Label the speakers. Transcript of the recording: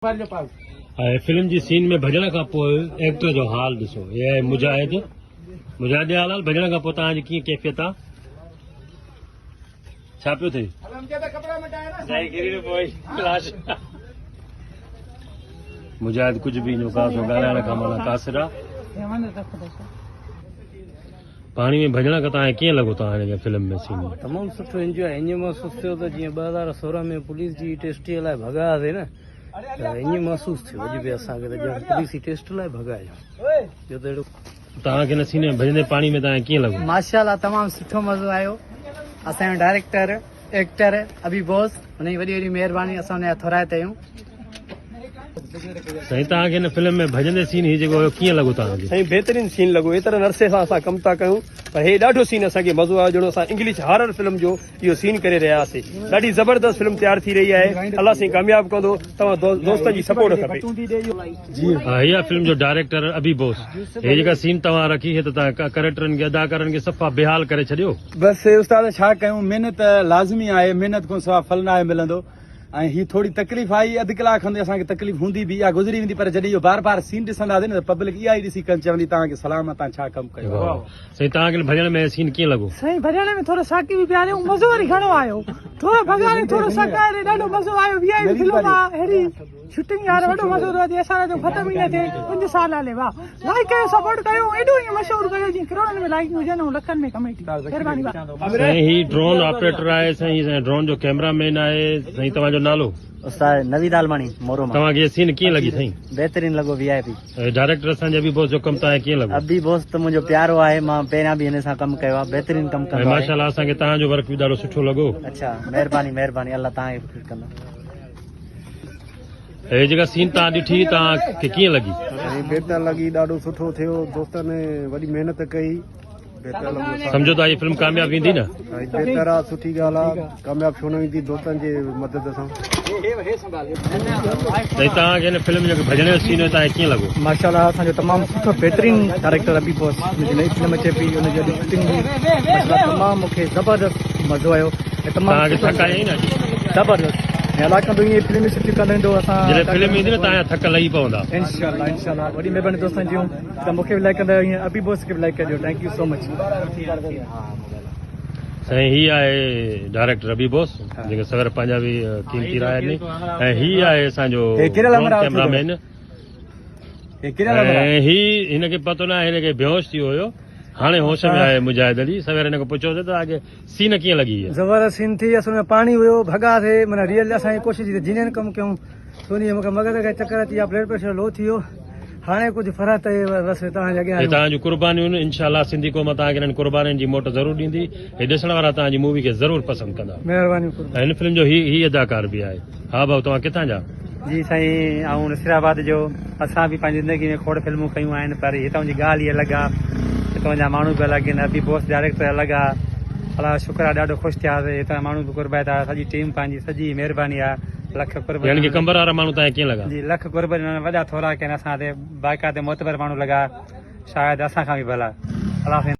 Speaker 1: film जी scene में भजण खां पोइ एक्टर जो हाल ॾिसो ये आहे मुजाहिद हाल भजण खां पोइ तव्हांजी कीअं कैफ़ियत आहे छा पियो थिए मुजाहिद कुझु बि इन कासो ॻाल्हाइण खां माना कासिर आहे पाणी में भजण खां तव्हांखे कीअं लॻो तव्हां फिल्म में सीन में
Speaker 2: तमामु सुठो एंजॉय ईअं महसूसु थियो त जीअं 2016 में पुलिस जी टेस्टीअ लाइ भॻासीं न त ईअं महसूसु थियो अॼु बि असांखे त ॼण पुलिस जी टेस्ट लाइ भॻायो जो त अहिड़ो
Speaker 1: तव्हांखे न सीन में भजंदे पाणी में तव्हांखे कीअं लॻो
Speaker 3: माशाल्लाह तमामु सुठो मज़ो आयो असांजो डायरेक्टर एक्टर अभी बॉस हुनजी वॾी वॾी महिरबानी असां हुनजा थोराइता आहियूं
Speaker 1: साईं तव्हांखे हिन फिल्म में भजंदे सीन ही जेको हुयो कीअं लॻो तव्हांखे
Speaker 2: साईं बहितरीनु सीन लॻो एतिरे नरसे सां असां कमु था कयूं पर हे ॾाढो सीन असांखे मज़ो आयो जहिड़ो असां इंग्लिश हॉरर फिल्म जो इहो सीन करे रहिया हुआसीं ॾाढी ज़बरदस्त फिल्म तयारु थी रही आहे अलाह साईं कामयाबु कंदो तव्हां दोस्तनि जी सपोर्ट खपे
Speaker 1: हा इहा फिल्म जो डायरेक्टर अभी बोस हे जेका सीन तव्हां रखी है त तव्हां करेक्टरनि खे अदाकारनि खे सफ़ा बेहाल करे छॾियो
Speaker 4: बस उस्ताद छा कयूं महिनत लाज़मी आहे महिनत खां सवाइ फल न आहे मिलंदो ऐं ही थोड़ी तकलीफ़ आई अधु कलाक खनि असांखे तकलीफ़ हूंदी बि इहा गुज़री वेंदी पर जॾहिं इहो बार बार सीन ॾिसंदासीं न त पब्लिक इहा ई ॾिसी कनि चवंदी तव्हांखे सलाम आहे तव्हां छा कमु कयो
Speaker 1: साईं तव्हांखे भजण में सीन कीअं लॻो
Speaker 3: साईं भजण में थोरो साकी बि पिया मज़ो वरी घणो आयो थोरो भॻाने थोरो सकाए ॾाढो मज़ो आयो वीआईपी फिल्म आहे अहिड़ी शूटिंग यार वॾो मज़ो अथव असांजो ख़तम ई न थिए 5 साल हले वाह लाइक कयो सपोर्ट कयो एॾो ईअं मशहूरु कयो जीअं करोड़नि में लाइक हुजनि ऐं लखनि में कमेटी महिरबानी
Speaker 1: साईं ही ड्रोन ऑपरेटर आहे साईं ड्रोन जो कैमरामैन आहे साईं तव्हांजो नालो
Speaker 3: उस्ताद नवीद आलमानी मोरो मां
Speaker 1: तव्हांखे सीन कीअं लॻी साईं
Speaker 3: बहितरीनु लॻो वीआईपी
Speaker 1: डायरेक्टर असांजे अभी बोस जो कमु तव्हांखे कीअं लॻो
Speaker 3: अभी बॉस त मुंहिंजो प्यारो आहे मां पहिरियां बि हिन सां कमु कयो आहे बहितरीनु कमु कंदो आहे
Speaker 1: माशाल्लाह असांखे तव्हांजो वर्क बि ॾाढो सुठो लॻो
Speaker 3: अच्छा महिरबानी अल्लाह तव्हांखे ख़ुशि कंदो
Speaker 1: हे जेका सीन तव्हां ॾिठी तव्हांखे कीअं लॻी
Speaker 2: बहितर लॻी ॾाढो सुठो थियो दोस्तनि वॾी महिनत कई
Speaker 1: सम्झो था हीअ फिल्म कामयाबु ईंदी न
Speaker 2: बहितर आहे सुठी ॻाल्हि आहे कामयाबु छो न ईंदी दोस्तनि जे मदद सां
Speaker 1: साईं तव्हांखे हिन फिल्म जो भजण जो सीन तव्हांखे कीअं लॻो
Speaker 3: माशाल्लाह असांजो तमामु सुठो बहितरीनु डायरेक्टर अभी बॉस मुंहिंजी नई फिल्म अचे पई हुनजी अॼु शूटिंग हुई तमामु मूंखे ज़बरदस्त मज़ो आयो ऐं
Speaker 1: तव्हांखे थक आई न
Speaker 3: ज़बरदस्त ऐं अलाह कंदो ईअं फिल्म सुठी कंदो ईंदो असां
Speaker 1: जॾहिं फिल्म ईंदी न तव्हांजा थक लही पवंदा
Speaker 3: इंशाल्लाह वॾी महिरबानी दोस्तनि जूं त मूंखे बि लाइक कंदा ईअं अभी बॉस खे बि लाइक कजो थैंक यू सो मच
Speaker 1: साईं ही आहे डायरेक्टर अभी बोस जेके सवेर पंहिंजा बि कीमती राय ॾिनी ऐं ही आहे असांजो कैमरामैन ऐं ही हिनखे पतो न आहे हिनखे बेहोश थी वियो हाणे होश में आहे मुजाहिद अली सवेर हिनखे पुछियोसीं त तव्हांखे सीन कीअं लॻी
Speaker 3: ज़बरदस्त सीन थी असां पाणी हुयो भॻासीं माना रियल असांजी कोशिशि थी जीअं कमु कयूं सोनी मूंखे मगज़ खे चकर अची विया ब्लड प्रेशर लो थी वियो हाणे कुझु फ़र्क़ु आहे बसि तव्हांजे अॻियां
Speaker 1: तव्हांजूं क़ुर्बानियूं आहिनि इनशाला सिंधी क़ौम तव्हांखे हिननि क़ुर्बानीनि जी मोट ज़रूरु ॾींदी हे ॾिसण वारा तव्हांजी मूवी खे ज़रूरु पसंदि कंदा
Speaker 3: महिरबानी
Speaker 1: ऐं हिन फिल्म जो ही अदाकार बि आहे हा भाऊ तव्हां किथां जा
Speaker 3: जी साईं ऐं नसीराबाद जो असां बि पंहिंजी ज़िंदगी में खोड़ फिल्मूं कयूं आहिनि पर हितां जी ॻाल्हि ई अलॻि आहे हितां जा माण्हू बि अलॻि आहिनि अभी बॉस डायरेक्टर अलॻि आहे अलाह शुक्र आहे ॾाढो ख़ुशि थियासीं हितां माण्हू बि कुर्बाए था सॼी टीम पंहिंजी सॼी महिरबानी आहे लख कुर्बानी
Speaker 1: कंबर वारा माण्हू तव्हांखे कीअं लॻा
Speaker 3: जी लख कुर्बानी वॾा थोरा कनि असां ते बाक़ाइदे मोतबर माण्हू लॻा शायदि असां खां बि भला अलाह